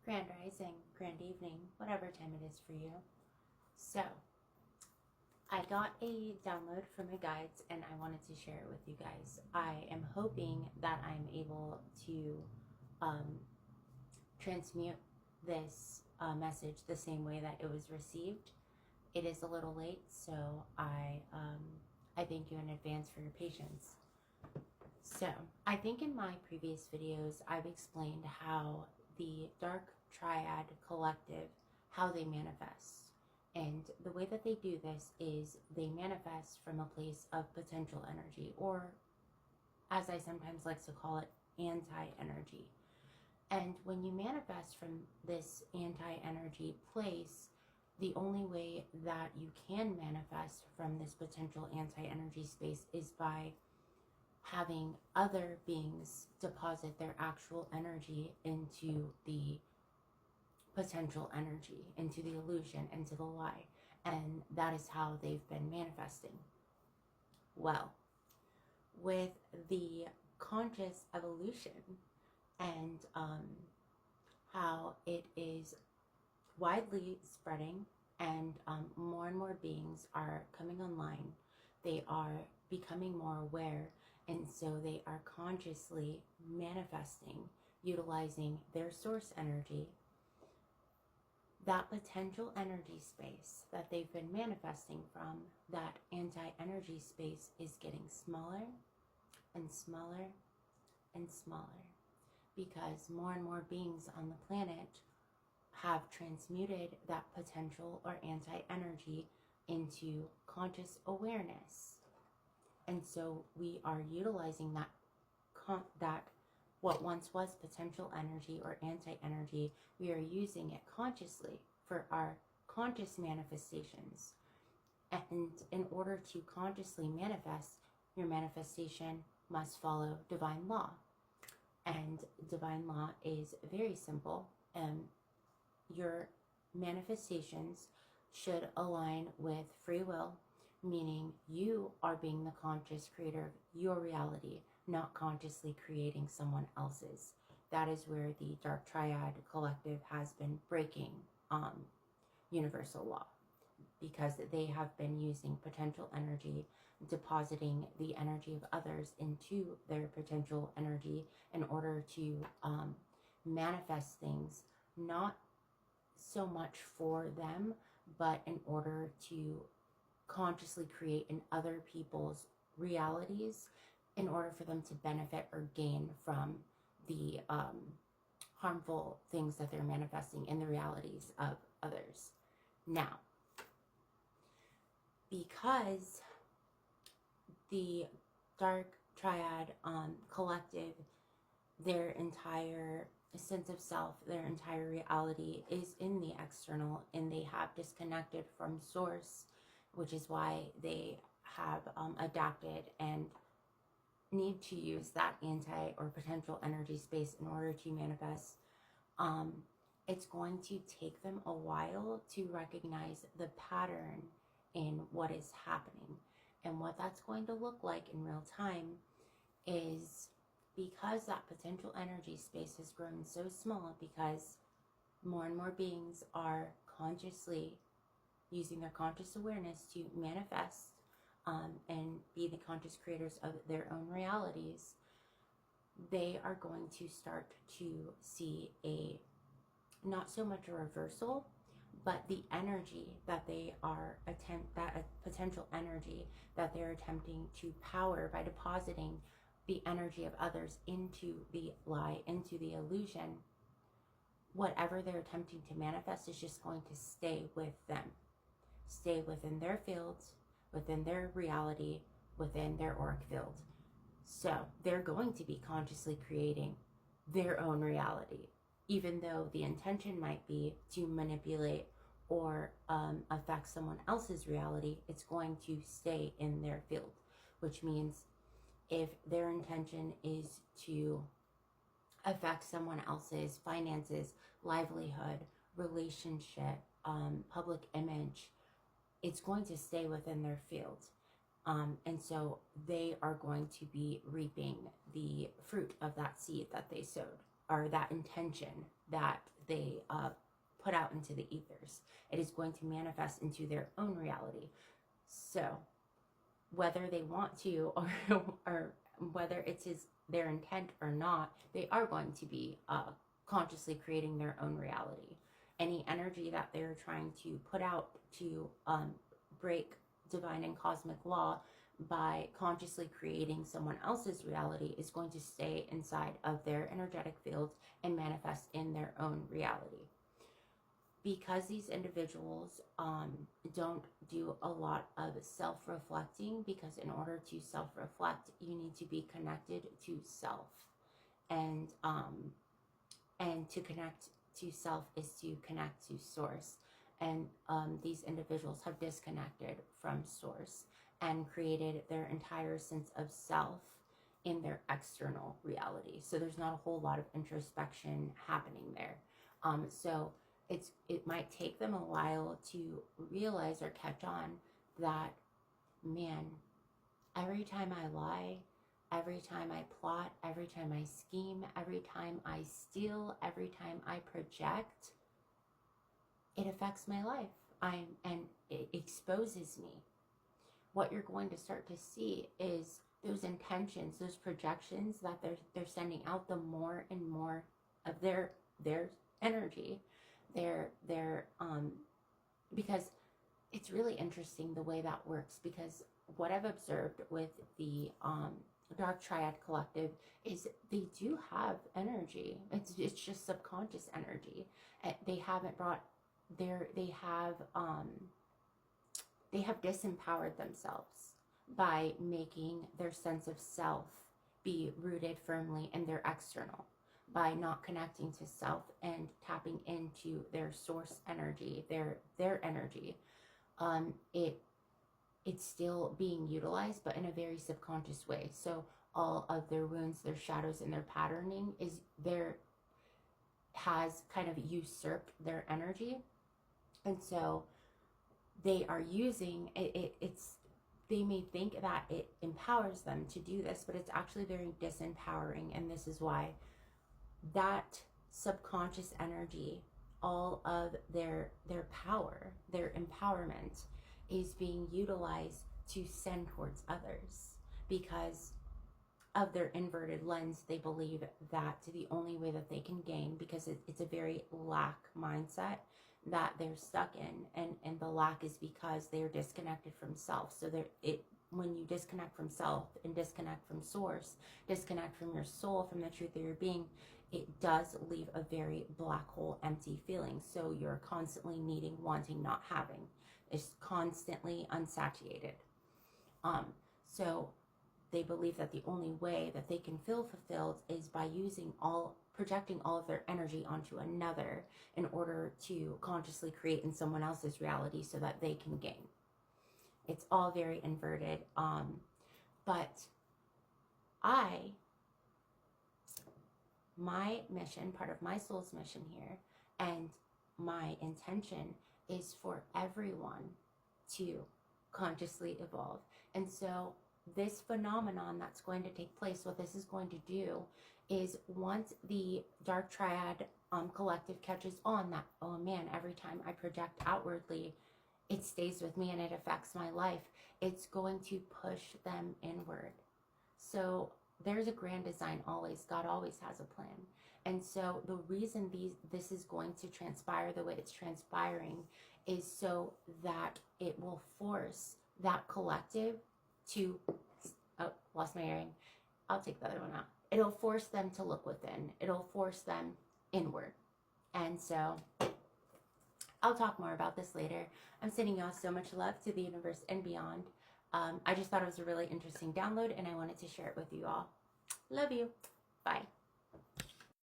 Grand rising, grand evening, whatever time it is for you. So, I got a download from my guides and I wanted to share it with you guys. I am hoping that I'm able to transmute this message the same way that it was received. It is a little late, so I thank you in advance for your patience. So, I think in my previous videos, I've explained how the Dark Triad Collective, how they manifest. And the way that they do this is they manifest from a place of potential energy, or as I sometimes like to call it, anti-energy. And when you manifest from this anti-energy place, the only way that you can manifest from this potential anti-energy space is by having other beings deposit their actual energy into the potential energy, into the illusion, into the lie. And that is how they've been manifesting. Well, with the conscious evolution and how it is widely spreading and more beings are coming online, they are becoming more aware, and so they are consciously manifesting, utilizing their source energy. That potential energy space that they've been manifesting from, that anti-energy space, is getting smaller and smaller and smaller, because more and more beings on the planet have transmuted that potential or anti-energy into conscious awareness. And so we are utilizing that what once was potential energy or anti-energy, we are using it consciously for our conscious manifestations. And in order to consciously manifest, your manifestation must follow divine law. And divine law is very simple. Your manifestations should align with free will, meaning you are being the conscious creator of your reality, not consciously creating someone else's. That is where the Dark Triad Collective has been breaking universal law, because they have been using potential energy, depositing the energy of others into their potential energy in order to manifest things, not so much for them, but in order to consciously create in other people's realities, in order for them to benefit or gain from the harmful things that they're manifesting in the realities of others. Now, because the Dark Triad Collective, their entire sense of self, their entire reality is in the external, and they have disconnected from source, which is why they have adapted and need to use that anti or potential energy space in order to manifest. It's going to take them a while to recognize the pattern in what is happening. And what that's going to look like in real time is, because that potential energy space has grown so small, because more and more beings are consciously using their conscious awareness to manifest and be the conscious creators of their own realities, they are going to start to see not so much a reversal, but the energy that they are potential energy that they're attempting to power by depositing the energy of others into the lie, into the illusion. Whatever they're attempting to manifest is just going to stay with them, stay within their fields, within their reality, within their auric field. So they're going to be consciously creating their own reality, even though the intention might be to manipulate or affect someone else's reality. It's going to stay in their field, which means if their intention is to affect someone else's finances, livelihood, relationship, public image, it's going to stay within their field. And so they are going to be reaping the fruit of that seed that they sowed, or that intention that they put out into the ethers. It is going to manifest into their own reality. So whether they want to or whether it's their intent or not, they are going to be consciously creating their own reality. Any energy that they're trying to put out to break divine and cosmic law by consciously creating someone else's reality is going to stay inside of their energetic fields and manifest in their own reality. Because these individuals don't do a lot of self-reflecting, because in order to self-reflect, you need to be connected to self. And to connect to self is to connect to source. And these individuals have disconnected from source and created their entire sense of self in their external reality. So there's not a whole lot of introspection happening there. So it might take them a while to realize or catch on that, man, every time I lie, every time I plot, every time I scheme, every time I steal, every time I project, it affects my life. And it exposes me. What you're going to start to see is those intentions, those projections that they're sending out, the more and more of their energy, because it's really interesting the way that works, because what I've observed with the Dark Triad Collective is they do have energy. It's just subconscious energy. They haven't brought they have disempowered themselves by making their sense of self be rooted firmly in their external, by not connecting to self and tapping into their source energy, their energy. It's still being utilized, but in a very subconscious way. So all of their wounds, their shadows, and their patterning has kind of usurped their energy. And so they are using it. They may think that it empowers them to do this, but it's actually very disempowering. And this is why that subconscious energy, all of their power, their empowerment, is being utilized to send towards others, because of their inverted lens. They believe that the only way that they can gain, because it's a very lack mindset that they're stuck in, and the lack is because they're disconnected from self. So when you disconnect from self and disconnect from source, disconnect from your soul, from the truth of your being, it does leave a very black hole, empty feeling. So you're constantly needing, wanting, not having. It's constantly unsatiated. So they believe that the only way that they can feel fulfilled is by projecting all of their energy onto another in order to consciously create in someone else's reality so that they can gain. It's all very inverted. But my mission, part of my soul's mission here, and my intention is for everyone to consciously evolve. And so this phenomenon that's going to take place, what this is going to do is, once the Dark Triad Collective catches on that, oh man, every time I project outwardly, it stays with me and it affects my life, it's going to push them inward. So there's a grand design always. God always has a plan. And so the reason this is going to transpire the way it's transpiring is so that it will force that collective to, oh, lost my earring. I'll take the other one out. It'll force them to look within. It'll force them inward. And so I'll talk more about this later. I'm sending y'all so much love to the universe and beyond. I just thought it was a really interesting download, and I wanted to share it with you all. Love you. Bye.